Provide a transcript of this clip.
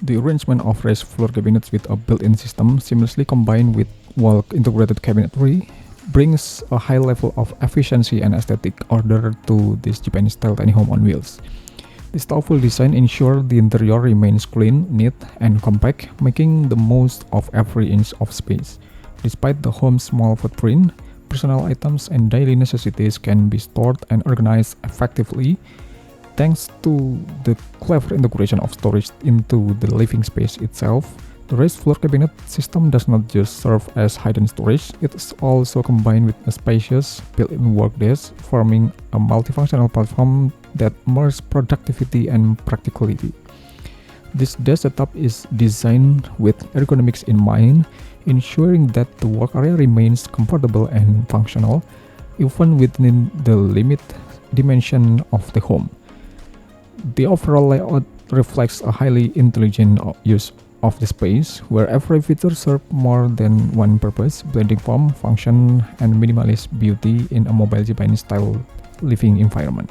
The arrangement of raised floor cabinets with a built-in system seamlessly combined with wall-integrated cabinetry brings a high level of efficiency and aesthetic order to this Japanese-style tiny home on wheels. This thoughtful design ensures the interior remains clean, neat, and compact, making the most of every inch of space. Despite the home's small footprint, personal items and daily necessities can be stored and organized effectively thanks to the clever integration of storage into the living space itself. The raised floor cabinet system does not just serve as hidden storage, it is also combined with a spacious built-in work desk, forming a multifunctional platform that merges productivity and practicality. This desk setup is designed with ergonomics in mind, ensuring that the work area remains comfortable and functional, even within the limited dimension of the home. The overall layout reflects a highly intelligent use of the space, where every feature serves more than one purpose, blending form, function, and minimalist beauty in a mobile Japanese-style living environment.